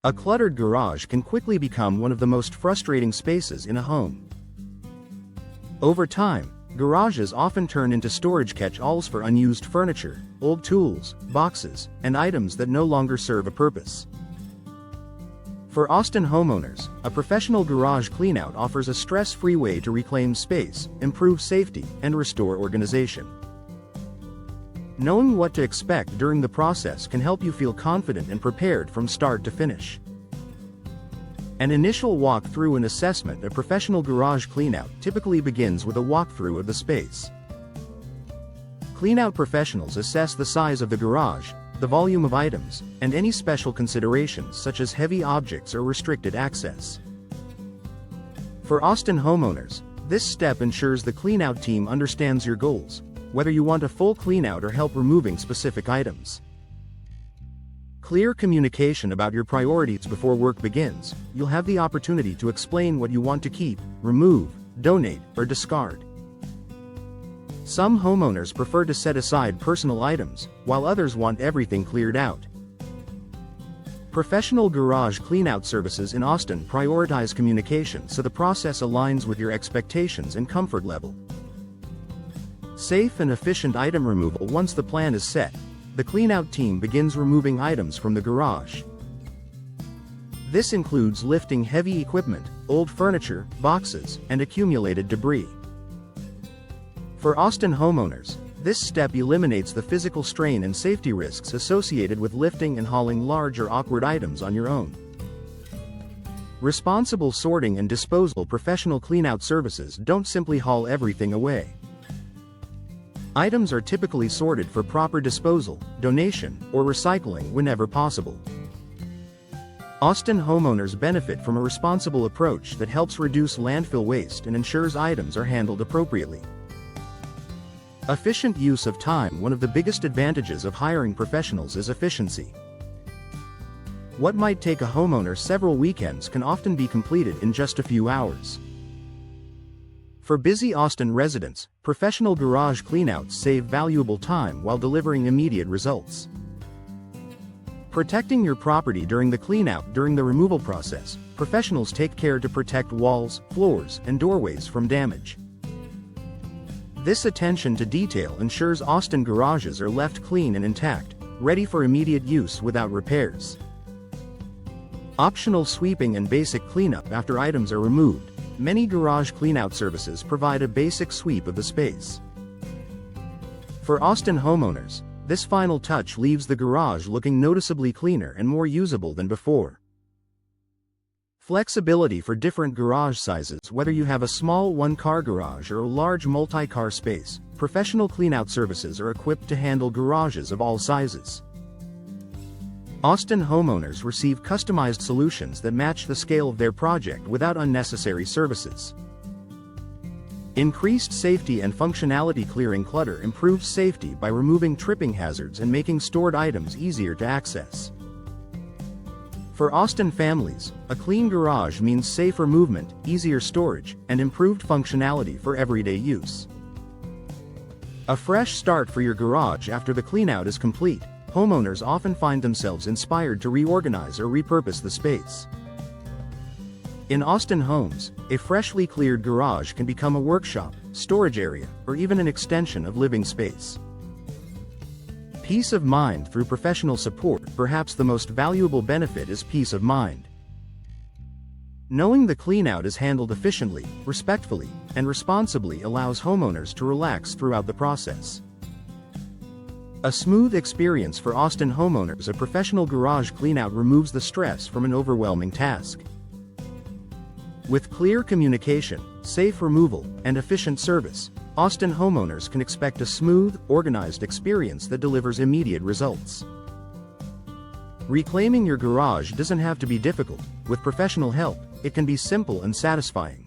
A cluttered garage can quickly become one of the most frustrating spaces in a home. Over time, garages often turn into storage catch-alls for unused furniture, old tools, boxes, and items that no longer serve a purpose. For Austin homeowners, a professional garage cleanout offers a stress-free way to reclaim space, improve safety, and restore organization. Knowing what to expect during the process can help you feel confident and prepared from start to finish. An initial walkthrough and assessment of professional garage cleanout typically begins with a walkthrough of the space. Cleanout professionals assess the size of the garage, the volume of items, and any special considerations such as heavy objects or restricted access. For Austin homeowners, this step ensures the cleanout team understands your goals, whether you want a full cleanout or help removing specific items. Clear communication about your priorities before work begins. You'll have the opportunity to explain what you want to keep, remove, donate, or discard. Some homeowners prefer to set aside personal items, while others want everything cleared out. Professional garage cleanout services in Austin prioritize communication so the process aligns with your expectations and comfort level. Safe and efficient item removal. Once the plan is set, the cleanout team begins removing items from the garage. This includes lifting heavy equipment, old furniture, boxes, and accumulated debris. For Austin homeowners, this step eliminates the physical strain and safety risks associated with lifting and hauling large or awkward items on your own. Responsible sorting and disposal. Professional cleanout services don't simply haul everything away. Items are typically sorted for proper disposal, donation, or recycling whenever possible. Austin homeowners benefit from a responsible approach that helps reduce landfill waste and ensures items are handled appropriately. Efficient use of time. One of the biggest advantages of hiring professionals is efficiency. What might take a homeowner several weekends can often be completed in just a few hours. For busy Austin residents, professional garage cleanouts save valuable time while delivering immediate results. Protecting your property during the cleanout. During the removal process, professionals take care to protect walls, floors, and doorways from damage. This attention to detail ensures Austin garages are left clean and intact, ready for immediate use without repairs. Optional sweeping and basic cleanup. After items are removed, many garage cleanout services provide a basic sweep of the space. For Austin homeowners, this final touch leaves the garage looking noticeably cleaner and more usable than before. Flexibility for different garage sizes. Whether you have a small one-car garage or a large multi-car space, professional cleanout services are equipped to handle garages of all sizes. Austin homeowners receive customized solutions that match the scale of their project without unnecessary services. Increased safety and functionality. Clearing clutter improves safety by removing tripping hazards and making stored items easier to access. For Austin families, a clean garage means safer movement, easier storage, and improved functionality for everyday use. A fresh start for your garage. After the cleanout is complete, homeowners often find themselves inspired to reorganize or repurpose the space. In Austin homes, a freshly cleared garage can become a workshop, storage area, or even an extension of living space. Peace of mind through professional support. Perhaps the most valuable benefit is peace of mind. Knowing the cleanout is handled efficiently, respectfully, and responsibly allows homeowners to relax throughout the process. A smooth experience for Austin homeowners. A professional garage cleanout removes the stress from an overwhelming task. With clear communication, safe removal, and efficient service, Austin homeowners can expect a smooth, organized experience that delivers immediate results. Reclaiming your garage doesn't have to be difficult. With professional help, it can be simple and satisfying.